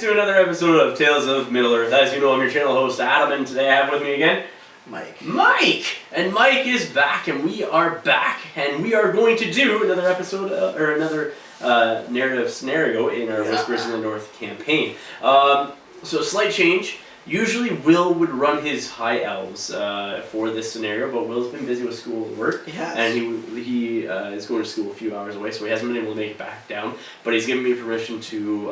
guys to another episode of Tales of Middle-earth. As you know, I'm your channel host, Adam, and today I have with me again... Mike! And Mike is back, and we are back, and we are going to do another episode, or another narrative scenario in our Whispers in the North campaign. So, slight change. Usually Will would run his high elves for this scenario, but Will's been busy with school and work, and he is going to school a few hours away, so he hasn't been able to make it back down. But he's given me permission to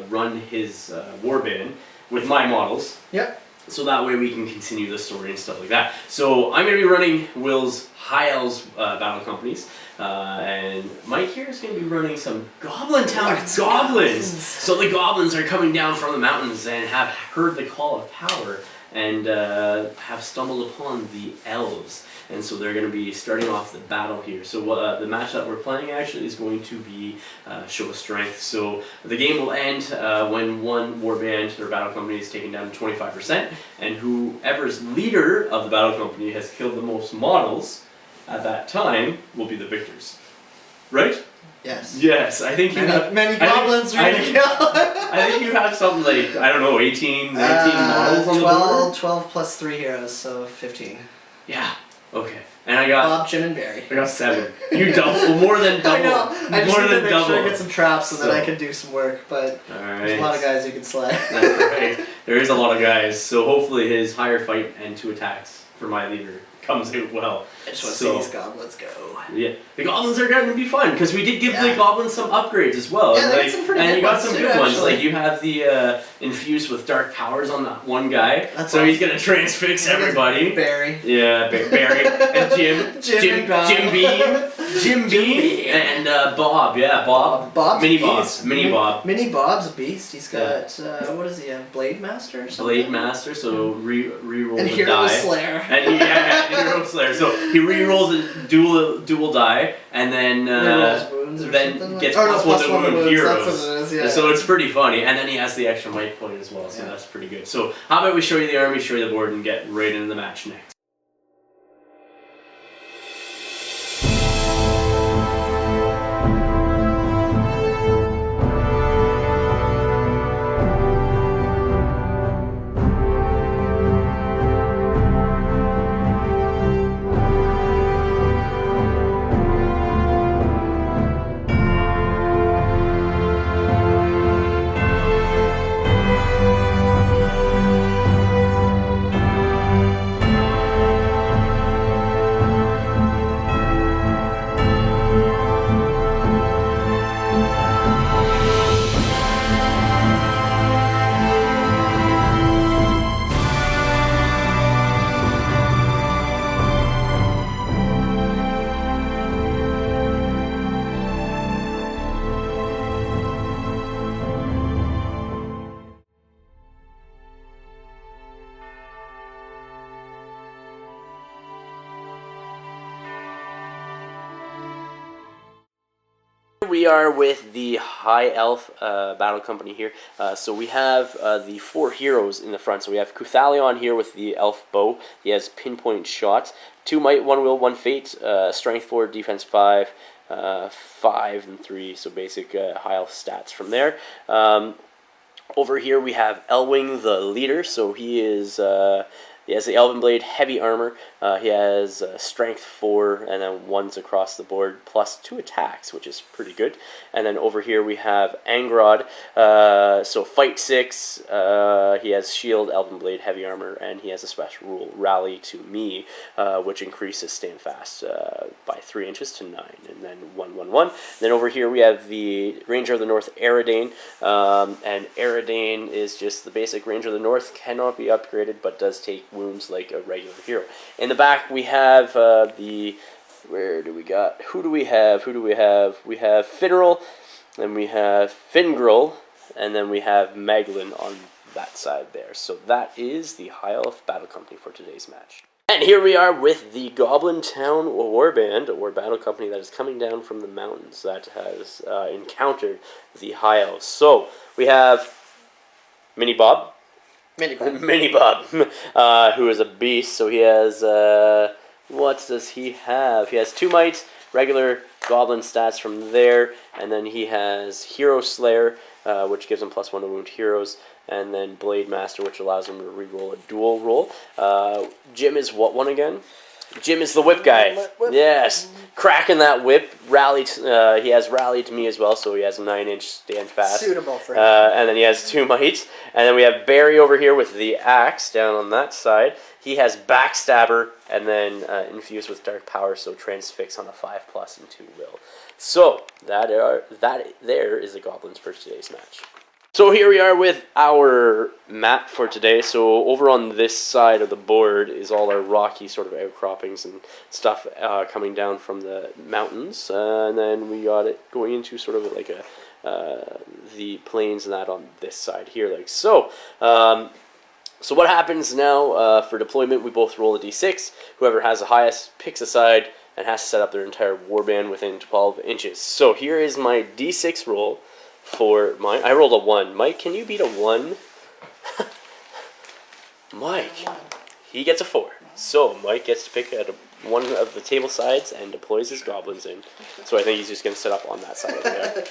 run his warband with my models. Yep. So that way we can continue the story and stuff like that. So I'm going to be running Will's high elves battle companies, and Mike here is going to be running some Goblin-Town goblins. So the goblins are coming down from the mountains and have heard the call of power and have stumbled upon the elves. And so they're going to be starting off the battle here. So the match that we're playing actually is going to be show of strength. So the game will end when one warband or battle company is taken down to 25%, and whoever's leader of the battle company has killed the most models at that time will be the victors. Right? Yes. Yes, I think you have... Many goblins are going to kill. I think you have something like, I don't know, 18, 19 models on the board? 12 plus 3 heroes, so 15. Yeah. Okay, and I got Bob, Jim, and Barry. I got 7. You double, more than double. I know. I just need to make sure I get some traps so that I can do some work. But there's a lot of guys you can slay. That's right. There is a lot of guys. So hopefully his higher fight and 2 attacks for my leader comes out well. I just want to see these goblins go. Yeah, the goblins are going to be fun because we did give the goblins some upgrades as well. Yeah, they got some pretty good ones. And you got some good ones. Like you have the infused with dark powers on that one guy, so he's gonna transfix everybody. Barry. Yeah, Barry and Jim Beam, and Bob. Yeah, Bob. Mini Bob's a beast. He's got what is he? A Blade Master or something? Blade Master. So re-roll the die. And Hero Slayer. And Hero Slayer. So he re-rolls a dual die, and then gets plus one to wound heroes. That's what it is, yeah. So it's pretty funny, and then he has the extra might point as well. So that's pretty good. So how about we show you the army, show you the board, and get right into the match next. We are with the High Elf battle company here. So we have the 4 heroes in the front. So we have Cuthalion here with the elf bow. He has pinpoint shots. 2 might, 1 will, 1 fate. Strength 4, defense 5, 5 and 3. So basic high elf stats from there. Over here we have Elwing the leader. So he is... he has the Elven Blade, heavy armor. He has strength 4, and then 1s across the board, plus 2 attacks, which is pretty good. And then over here we have Angrod, so fight 6. He has shield, Elven Blade, heavy armor, and he has a special rule, Rally to Me, which increases stand fast by 3 inches to 9, and then 1/1/1. Then over here we have the Ranger of the North, Aridane, and Aridane is just the basic Ranger of the North, cannot be upgraded, but does take wounds like a regular hero. In the back we have who do we have? We have Finral, and we have Fingrel, and then we have Maglin on that side there. So that is the High Elf Battle Company for today's match. And here we are with the Goblin-Town warband, or battle company that is coming down from the mountains that has encountered the High Elves. So we have Mini Bob, who is a beast. So he has, what does he have? He has 2 might, regular goblin stats from there, and then he has Hero Slayer, which gives him +1 to wound heroes, and then Blade Master, which allows him to reroll a dual roll. Jim is what one again? Jim is the whip guy. Whip. Yes, cracking that whip. Rallied. He has rallied to me as well, so he has a 9-inch stand fast. Suitable for him. And then he has 2 might. And then we have Barry over here with the axe down on that side. He has Backstabber and then infused with Dark Power, so Transfix on a 5+ and 2 will. So that there is the Goblins for today's match. So here we are with our map for today. So over on this side of the board is all our rocky sort of outcroppings and stuff coming down from the mountains. And then we got it going into sort of like the plains and that on this side here, like so. So what happens now for deployment, we both roll a d6. Whoever has the highest picks a side and has to set up their entire warband within 12 inches. So here is my d6 roll. For mine, I rolled a 1. Mike, can you beat a 1? Mike, he gets a 4. So Mike gets to pick at one of the table sides and deploys his goblins in. So I think he's just going to set up on that side over there.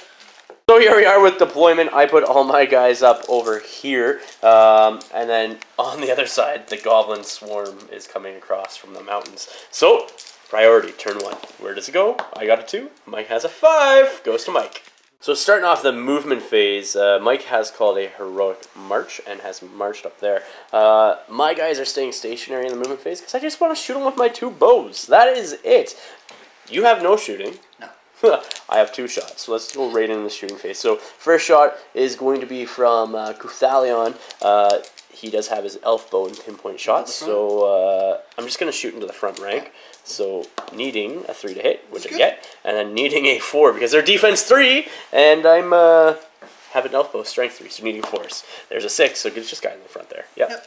So here we are with deployment. I put all my guys up over here. And then on the other side, the goblin swarm is coming across from the mountains. So, priority, turn 1. Where does it go? I got a 2. Mike has a 5. Goes to Mike. So starting off the movement phase, Mike has called a heroic march and has marched up there. My guys are staying stationary in the movement phase because I just want to shoot them with my 2 bows. That is it. You have no shooting. No. I have 2 shots. So let's go right in the shooting phase. So first shot is going to be from Cuthalion. He does have his elf bow and pinpoint shots. So I'm just going to shoot into the front rank. So needing a 3 to hit, which I get, and then needing a 4 because they're defense 3, and I'm have an elf bow strength 3, so needing 4s. There's a 6, so it's just guy in the front there. Yep.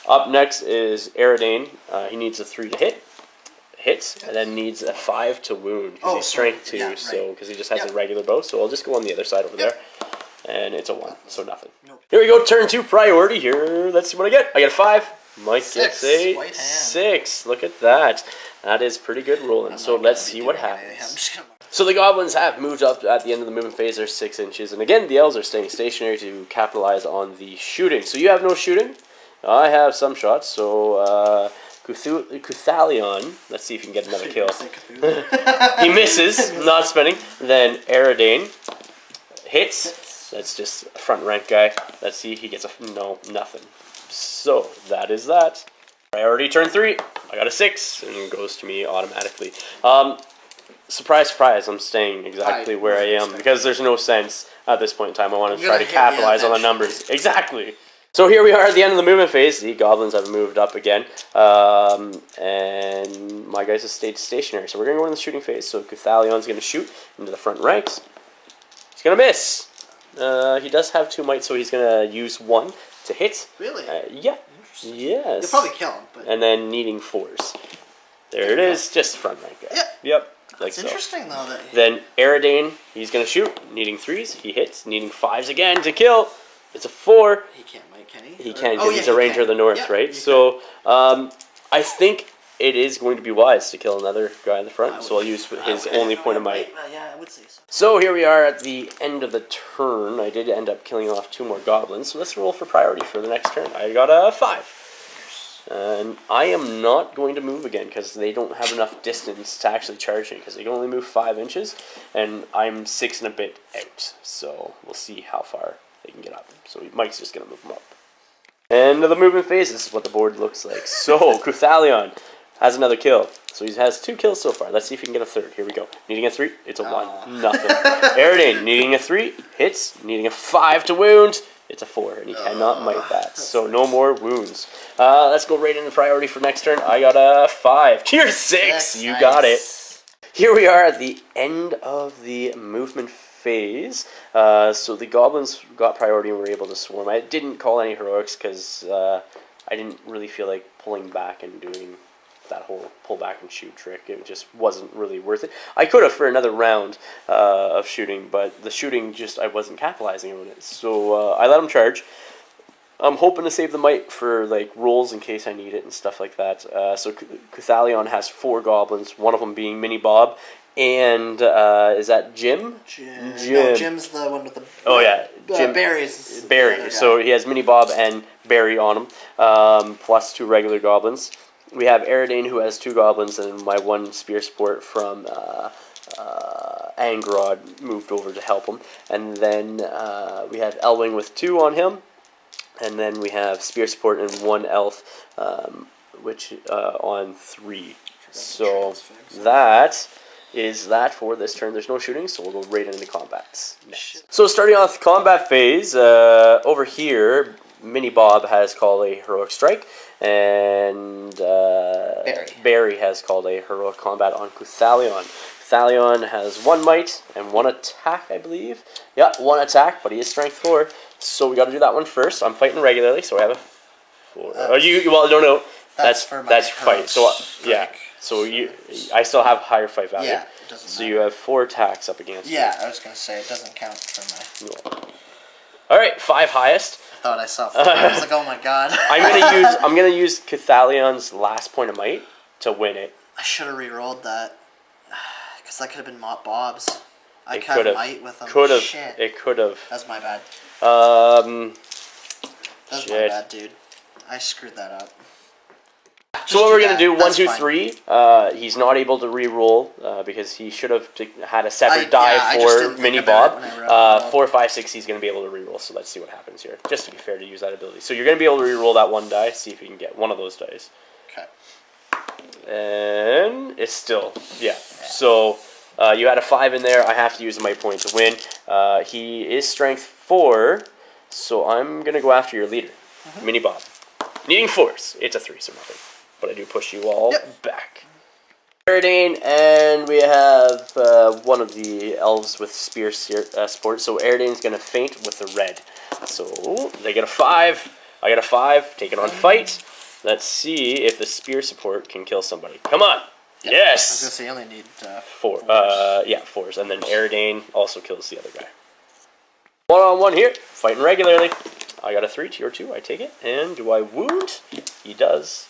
Up next is Aridane. He needs a 3 to hit, hits, and then needs a 5 to wound because he's strength 2, right. So because he just has a regular bow. So I'll just go on the other side over there, and it's a 1, so nothing. Here we go, turn 2 priority. Here, let's see what I get. I get a 5. Mike gets a 6. Look at that. That is pretty good rolling. So let's see what happens. So the goblins have moved up at the end of the movement phase. They're 6 inches. And again, the elves are staying stationary to capitalize on the shooting. So you have no shooting. I have some shots. So Cuthalion, let's see if you can get another kill. He misses, not spinning. Then Aridane hits. That's just a front rank guy. Let's see, he gets nothing. So that is that. Priority turn 3. I got a 6, and it goes to me automatically. Surprise, surprise, I'm staying exactly where I am because there's no sense at this point in time. I want to try to capitalize on the numbers. Exactly. So here we are at the end of the movement phase. The goblins have moved up again, and my guys have stayed stationary. So we're going to go in the shooting phase. So Cuthalion's going to shoot into the front ranks. He's going to miss. He does have 2 might, so he's going to use 1 to hit. Really? Yeah. Yes. You'll probably kill him. But... And then needing 4s. There it is. Just front rank guy. Yep. That's interesting, though. That... Then Aridane, he's going to shoot. Needing 3s. He hits. Needing 5s again to kill. It's a 4. He can't, Mike, can he? He can because he's a ranger of the north, right? So I think it is going to be wise to kill another guy in the front. So I'll use his only point of might. Yeah, I would say so. So here we are at the end of the turn. I did end up killing off 2 more goblins. So let's roll for priority for the next turn. I got a 5. And I am not going to move again because they don't have enough distance to actually charge me because they can only move 5 inches. And I'm 6 and a bit out. So we'll see how far they can get up. So Mike's just going to move them up. End of the movement phase. This is what the board looks like. So Cuthalion has another kill. So he has 2 kills so far. Let's see if he can get a 3rd. Here we go. Needing a 3. It's a 1. Nothing. Aridane needing a 3. Hits. Needing a 5 to wound. It's a 4. And he cannot might that. So no more wounds. Let's go right into priority for next turn. I got a 5. Tier 6. You got it. Here we are at the end of the movement phase. So the goblins got priority and were able to swarm. I didn't call any heroics because I didn't really feel like pulling back and doing that whole pull back and shoot trick. It just wasn't really worth it. I could have for another round of shooting, but the shooting just, I wasn't capitalizing on it. So I let him charge. I'm hoping to save the might for like rolls in case I need it and stuff like that. So Cuthalion has 4 goblins, one of them being Mini Bob, And is that Jim? Jim. No, Jim's the one with the... Oh, yeah. Jim. Barry's... Barry. So he has Mini Bob and Barry on him, plus 2 regular goblins. We have Aridane, who has 2 goblins, and my 1 spear support from Angrod moved over to help him. And then we have Elwing with 2 on him. And then we have spear support and 1 elf, which on 3. So that is that for this turn. There's no shooting, so we'll go right into combats next. So starting off the combat phase, over here, Mini Bob has called a heroic strike, and Barry has called a heroic combat on Cuthalion. Cuthalion has 1 might and 1 attack, I believe. Yeah, 1 attack, but he is strength 4. So we got to do that one first. I'm fighting regularly, so I have a 4. Well, no. That's fight. So yeah. So I still have higher fight value. Yeah, it doesn't matter. You have 4 attacks up against me. Yeah, I was gonna say it doesn't count for my. No. All right, 5 highest. I thought I saw 4. I was like, oh my god. I'm gonna use Cathalion's last point of might to win it. I should have re-rolled that, because that could have been Bob's. I could have might with him. Shit. It could have. That's my bad. That's my bad, dude. I screwed that up. So what we're going to do, 1, 2, 3, he's not able to re-roll because he should have had a separate die for Mini Bob. 4, 5, 6, he's going to be able to re-roll, so let's see what happens here. Just to be fair to use that ability. So you're going to be able to re-roll that 1 die, see if you can get one of those dice. Okay. And it's still, yeah. So you had a 5 in there, I have to use my point to win. He is strength 4, so I'm going to go after your leader, Mini Bob. Needing 4s, it's a 3, so nothing. But I do push you all back. Aridane, and we have one of the elves with spear support. So Aridane's going to feint with the red. So they get a 5. I get a 5. Take it on fight. Let's see if the spear support can kill somebody. Come on. Yes. I was going to say you only need 4. 4s. And then Aridane also kills the other guy. 1-on-1 here. Fighting regularly. I got a 3 to your 2. I take it. And do I wound? He does.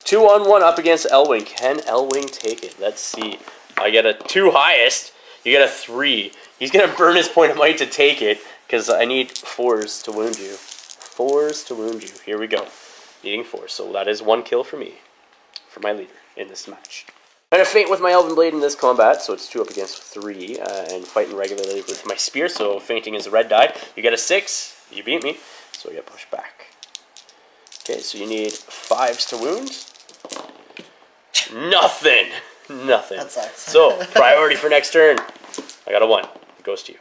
2-on-1 up against Elwing. Can Elwing take it? Let's see. I get a 2 highest. You get a 3. He's going to burn his point of might to take it because I need 4s to wound you. 4s to wound you. Here we go. Needing 4. So that is 1 kill for me. For my leader in this match. I'm going to feint with my Elven Blade in this combat. So it's 2 up against 3. And fighting regularly with my spear. So feinting is a red die. You get a 6. You beat me. So I get pushed back. Okay, so you need 5s to wound. Nothing. That sucks. So, priority for next turn. I got a 1. It goes to you.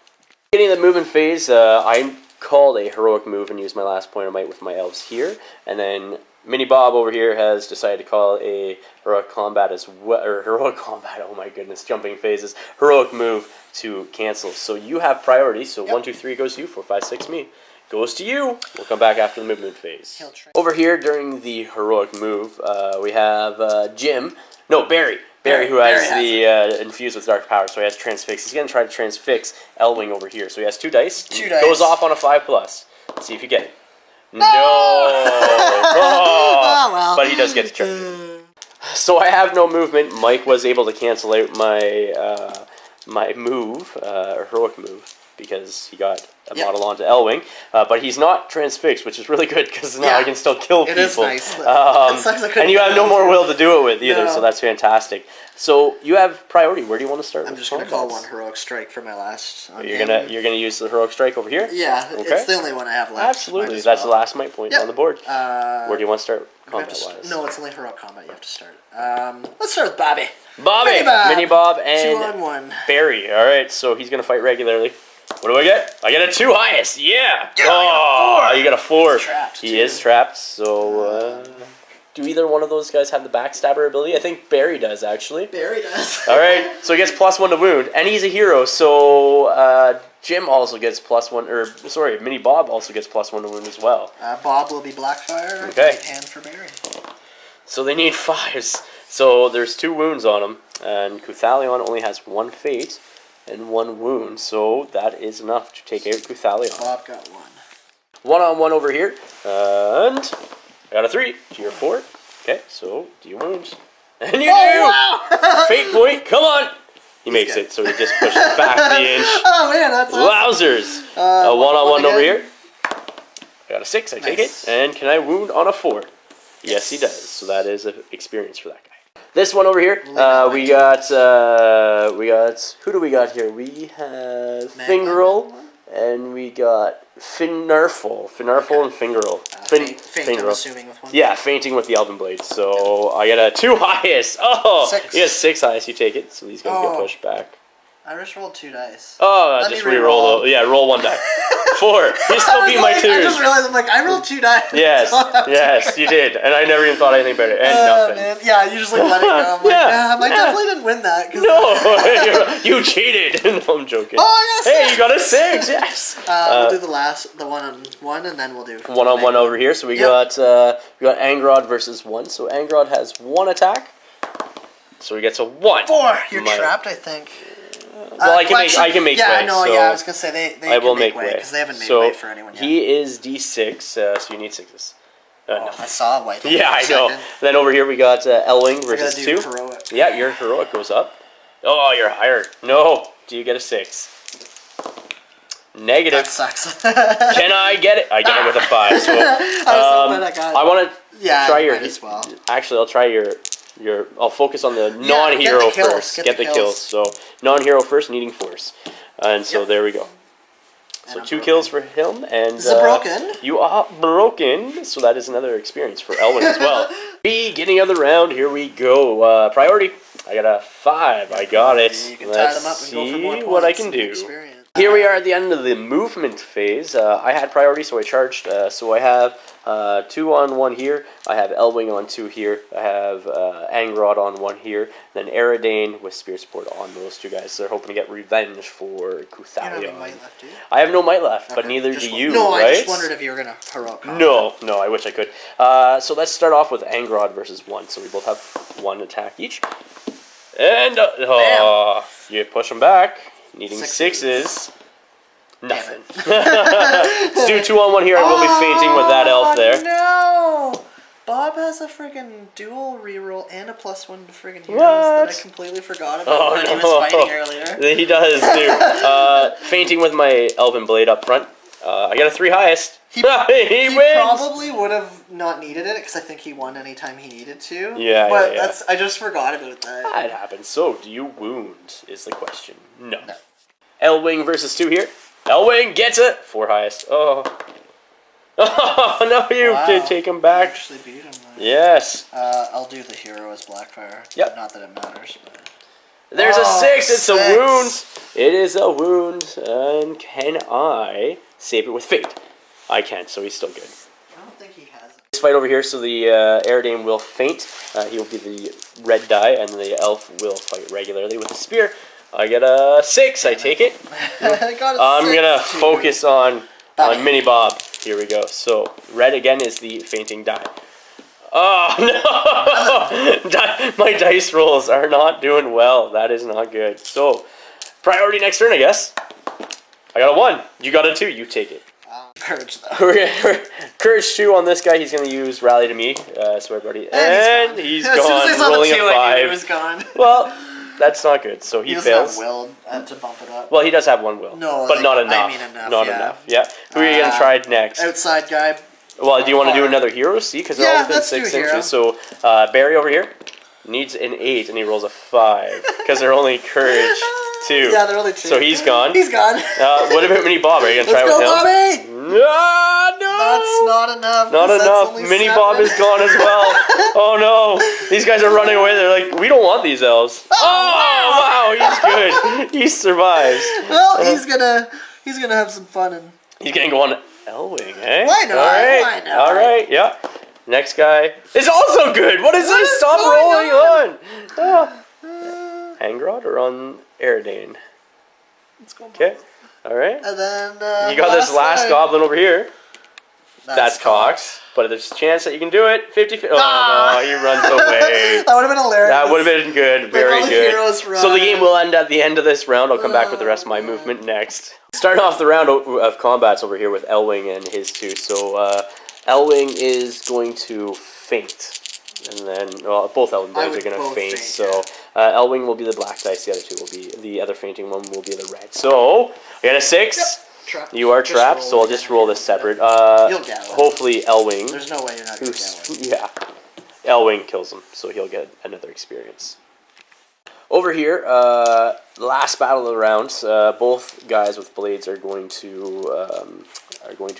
Getting the movement phase, I called a heroic move and used my last point of might with my elves here. And then Mini Bob over here has decided to call a heroic combat as well. Or heroic combat, oh my goodness, jumping phases. Heroic move to cancel. So you have priority. So 1, 2, 3 goes to you. 4, 5, 6 me. Goes to you. We'll come back after the movement phase. Over here during the heroic move, we have Barry. Barry, who has the infused with dark power, so he has transfix. He's going to try to transfix Elwing over here. So he has 2 dice. 2 dice. Goes off on a 5+. Let's see if you get it. No! Oh, well. But he does get to charge. So I have no movement. Mike was able to cancel out my my move, heroic move, because he got a model onto Elwing, but he's not transfixed, which is really good because now I can still kill people. It is nice. And you have no more will to do it with either, so that's fantastic. So you have priority. Where do you want to start? I'm just going to call 1 heroic strike for my last. You're gonna use the heroic strike over here. Yeah, it's the only one I have left. Absolutely, that's the last might point on the board. Where do you want to start combat-wise? No, it's only heroic combat. You have to start. Let's start with Bobby. Mini Bob, and 2-on-1. Barry. All right, so he's gonna fight regularly. What do I get? I get a 2 highest. Yeah. Oh, you got a 4. He is trapped. So, do either one of those guys have the backstabber ability? I think Barry does, actually. Barry does. All right. So he gets +1 to wound, and he's a hero. So Jim also gets +1. Mini Bob also gets +1 to wound as well. Bob will be Blackfyre. Okay. Right hand for Barry. So they need 5s. So there's 2 wounds on him, and Cuthalion only has 1 fate. And 1 wound, so that is enough to take out Cuthalion. Bob got 1. 1-on-1 over here, and I got a 3 to your 4. Okay, so do you wounds? And you do! Wow. Fate point, come on! He makes it, so he just pushes back the inch. Oh man, that's awesome. Wowzers! A one-on-one over here. I got a 6, I take it. And can I wound on a 4? Yes, he does. So that is an experience for that guy. This one over here, we got, who do we got here? We have Fingerl, and we got Finarful and Fingerl. Faint, I'm assuming, with one. Yeah, fainting with the Elven Blade. So I got a 2 highest. Oh, 6. You got 6 highest, you take it. So these guys get pushed back. I just rolled 2 dice. Oh, just re-roll. Yeah, roll 1 die. 4. You still beat my 2s. I just realized, I'm like, I rolled 2 dice. Yes, you did. And I never even thought anything about it. And nothing. Man. Yeah, you just like let it go. I'm like, I definitely didn't win that. No, you cheated. No, I'm joking. Oh, yes. Hey, you got a 6. Yes. We'll do the 1-on-1, and then we'll do 1-on-1 over here. So we got Angrod versus 1. So Angrod has 1 attack. So he gets a 1. 4. You're trapped, I think. Well, I can make way. Yeah, no, so I was gonna say they I will can make way because they haven't made way for anyone yet. He is D6, so you need 6s. I saw white. Yeah, I know. Then over here we got Elwing versus 2. Heroic. Yeah, your heroic goes up. Oh, you're higher. No. Do you get a 6? Negative. That sucks. Can I get it? I get it with a 5. So I want to try your. As well. Actually, I'll try your. I'll focus on the non-hero first. Get the kills. So non-hero first, needing force, and so there we go. So 2 kills for him, and broken. You are broken. So that is another experience for Elwin as well. Beginning of the round. Here we go. Priority. I got a 5. I got it. You can Let's tie them up and go for see more points what I can do. Here we are at the end of the movement phase. I had priority, so I charged. So I have 2 on 1 here. I have Elwing on 2 here. I have Angrod on 1 here. Then Aridane with Spear Support on those 2 guys. So they're hoping to get revenge for Cuthalion. You don't have any might left, do you? I have no might left, but neither do you, no, right? I just wondered if you were going to heroic. No, I wish I could. So let's start off with Angrod versus 1. So we both have 1 attack each. And you push them back. Needing 6s. Nothing. Let's do 2 on 1 here. I will be fainting with that elf there. No! Bob has a friggin' dual reroll and a +1 to friggin' heroes that I completely forgot about when he was fighting earlier. He does too. Fainting with my Elven Blade up front. I got a 3 highest. He wins! Probably would have not needed it because I think he won anytime he needed to. Yeah, but I just forgot about that. It happens. So, do you wound is the question. No. Elwing versus 2 here. Elwing gets it! 4 highest. Oh, no, you did take him back. I actually beat him. Yes. I'll do the hero as Blackfyre. Yep. Not that it matters, but... There's a 6! It's a wound! It is a wound. And can I save it with Fate? I can, so he's still good. I don't think he has it. This fight over here, so the Aridane will faint. He will be the red die, and the elf will fight regularly with a spear. I get a 6, I take it. I got a I'm 6 going to too. focus on Mini Bob. Here we go. So, red again is the fainting die. Oh, no! My dice rolls are not doing well. That is not good. So, priority next turn, I guess. I got a 1. You got a 2. You take it. Courage, though. Courage 2 on this guy. He's going to use Rally to me. So, everybody. And he's as gone. Soon as I saw rolling the 2, a 5. I knew he was gone. Well, that's not good. So, he fails. He doesn't have will to bump it up. Well, he does have 1 will. No, but not enough. I mean enough. Not enough. Yeah. Who are you going to try next? Outside guy. Well, do you want to do another hero? See, because they're all within 6 inches. So Barry over here needs an 8, and he rolls a 5 because they're only courage 2. Yeah, they're only 2. So he's gone. He's gone. What about Mini Bob? Are you gonna try Let's with go, him? Bobby! No. That's not enough. Not enough. Mini Bob is gone as well. Oh no! These guys are running away. They're like, we don't want these elves. Oh wow! He's good. He survives. Well, he's gonna have some fun and. He's gonna go on Elwing, eh? Why not? All right. Why not? All right. Yeah. Next guy is also good. What is this? Stop rolling on. Angrod or on Aridane? Let's go. Okay. All right. And then you got this last goblin over here. That's cocked. But there's a chance that you can do it. 50-50. Oh, no, he runs away. That would have been hilarious. That would have been good. Very good. Run. So the game will end at the end of this round. I'll come back with the rest of my movement next. Starting off the round of combats over here with Elwing and his 2. So Elwing is going to faint. And then, well, both Elwing blades are going to faint. So Elwing will be the black dice. The other two will be the other fainting one will be the red. So I got a 6. Yep. Trapped. You are trapped, so I'll just roll this separate. You'll get it. Hopefully Elwing. There's no way you're not going to get it. Yeah. Elwing kills him, so he'll get another experience. Over here, last battle of the round. Both guys with blades are going to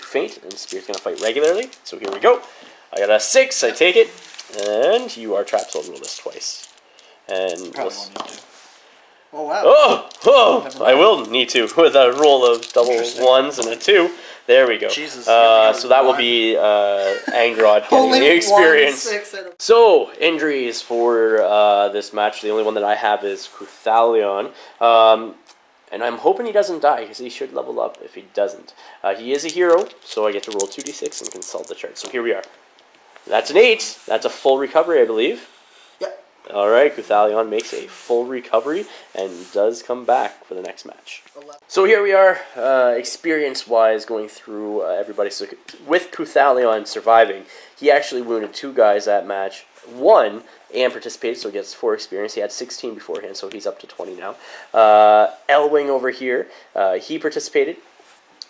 faint, and Spear's going to fight regularly. So here we go. I got a 6. I take it, and you are trapped. So I'll roll this twice. And Probably won't need to. Oh wow. Oh! I will need to with a roll of double 1s and a 2. There we go. Jesus. So that will be Angrod getting the experience. So, injuries for this match. The only one that I have is Cuthalion. And I'm hoping he doesn't die, because he should level up if he doesn't. He is a hero, so I get to roll 2d6 and consult the chart. So here we are. That's an 8. That's a full recovery, I believe. Alright, Cuthalion makes a full recovery and does come back for the next match. So here we are, experience-wise, going through everybody. So with Cuthalion surviving, he actually wounded 2 guys that match. 1 and participated, so he gets 4 experience. He had 16 beforehand, so he's up to 20 now. Elwing over here, he participated.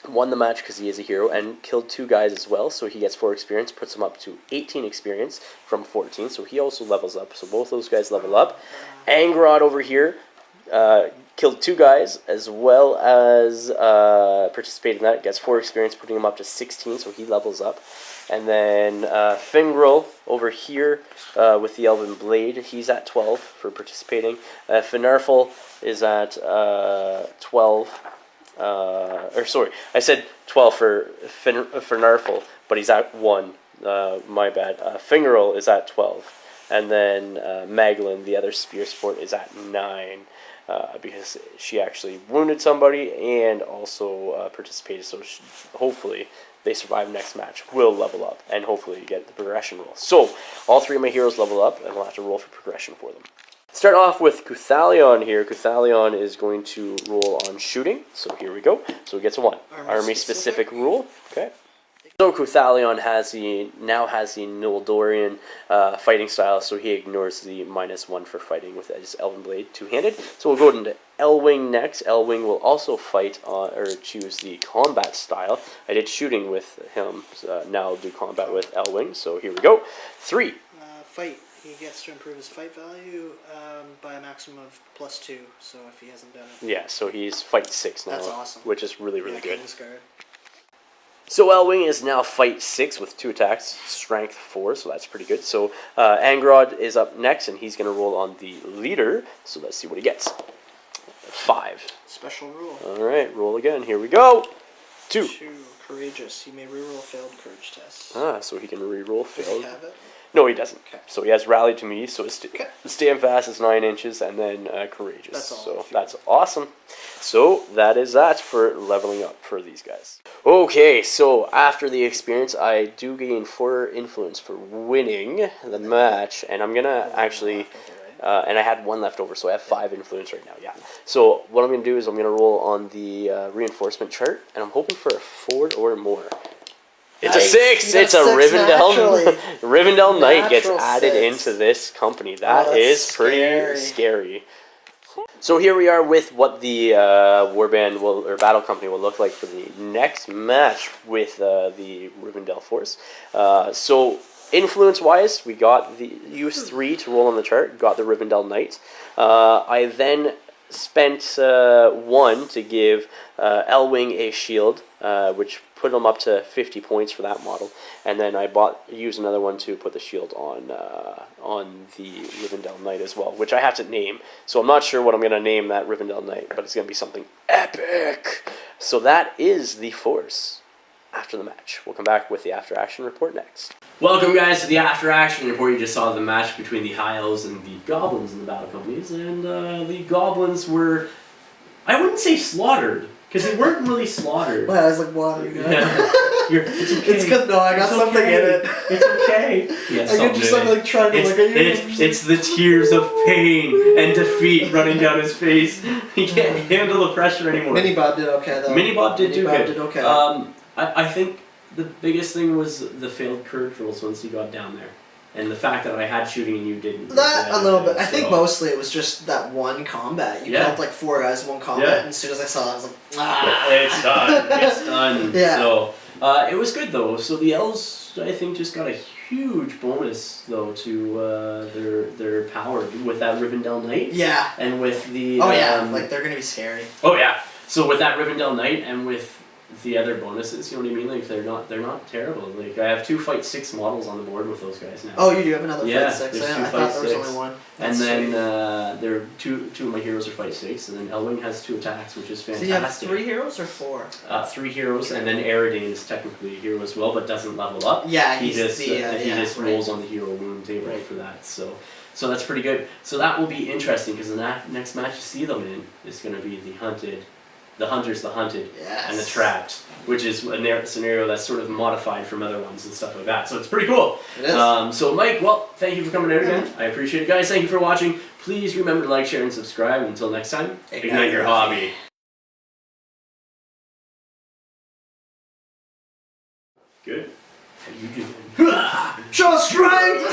Won the match because he is a hero, and killed 2 guys as well, so he gets 4 experience, puts him up to 18 experience from 14, so he also levels up, so both those guys level up. Angrod over here killed 2 guys, as well as participated in that, gets 4 experience, putting him up to 16, so he levels up. And then Fingrel over here with the Elven Blade, he's at 12 for participating. Finarful is at 12. I said 12 for Narfel, but he's at 1. My bad. Fingerel is at 12. And then Maglin, the other spear sport, is at 9. Because she actually wounded somebody and also participated. So hopefully they survive next match, will level up, and hopefully get the progression roll. So all 3 of my heroes level up, and we'll have to roll for progression for them. Start off with Cuthalion here. Cuthalion is going to roll on shooting. So here we go. So he gets a 1. Army specific rule. Okay. So Cuthalion now has the Noldorian fighting style, so he ignores the -1 for fighting with his Elven Blade 2-handed. So we'll go into Elwing next. Elwing will also fight or choose the combat style. I did shooting with him, so now I'll do combat with Elwing. So here we go. 3. Fight. He gets to improve his fight value by a maximum of +2, so if he hasn't done it. Yeah, so he's fight 6 now. That's awesome. Which is really, really good. King's Guard. So Elwing is now fight 6 with 2 attacks, strength 4, so that's pretty good. So Angrod is up next, and he's going to roll on the leader. So let's see what he gets. 5. Special rule. Alright, roll again. Here we go. 2. 2. Courageous. You may reroll failed courage tests. So he can reroll failed. Does he have it? No, he doesn't. Okay. So he has rallied to me, so his stand fast is 9 inches, and then courageous. That's all. So that's awesome. So that is that for leveling up for these guys. Okay, so after the experience, I do gain 4 influence for winning the match, and I'm gonna actually, and I had 1 left over, so I have 5 influence right now. Yeah. So what I'm gonna do is I'm gonna roll on the reinforcement chart, and I'm hoping for a 4 or more. It's nice. A 6. It's a Rivendell. Rivendell Knight gets added into this company. That is pretty scary. So here we are with what the warband or battle company will look like for the next match with the Rivendell force. So influence-wise, we got the use 3 to roll on the chart. Got the Rivendell Knight. I then spent 1 to give Elwing a shield, which put him up to 50 points for that model, and then I used another one to put the shield on the Rivendell Knight as well, which I have to name. So I'm not sure what I'm going to name that Rivendell Knight, but it's going to be something epic. So that is the force after the match. We'll come back with the after action report next. Welcome guys to the after action report. You just saw the match between the High Elves and the Goblins in the battle companies, and the Goblins were, I wouldn't say slaughtered, because they weren't really slaughtered. My eyes like watering. Yeah. It's okay. It's because I got something in it. It's okay. Yeah, you're just like trying to look at you. It's the tears of pain and defeat running down his face. He can't handle the pressure anymore. Mini-Bob did okay though. Mini-Bob did okay. I think the biggest thing was the failed courage rolls once he got down there. And the fact that I had shooting and you didn't. That a little bit. I think mostly it was just that one combat. You killed like 4 guys in one combat, and as soon as I saw it, I was like, ah! It's done. It's done. Yeah. So, it was good though. So the elves, I think, just got a huge bonus though to their power with that Rivendell Knight. Yeah. And with the. Oh yeah, like they're gonna be scary. Oh yeah. So with that Rivendell Knight and with the other bonuses, you know what I mean? Like they're not terrible. Like I have 2 Fight 6 models on the board with those guys now. Oh, you do have another yeah, Fight 6. There's I 2 thought Fight there was 6. only one. That's and then there are two of my heroes are Fight 6, and then Elwing has 2 attacks, which is fantastic. So you have 3 heroes or 4? 3 heroes, and then Aradane is technically a hero as well, but doesn't level up. Yeah, he just right. rolls on the hero wound table for that. So that's pretty good. So that will be interesting because the next match you see them in is going to be the Hunters, the Hunted, and the Trapped, which is a scenario that's sort of modified from other ones and stuff like that. So it's pretty cool. It is. So Mike, well, thank you for coming out again. I appreciate it, guys. Thank you for watching. Please remember to like, share, and subscribe. Until next time, ignite your hobby. Good. How you doing? Show strength!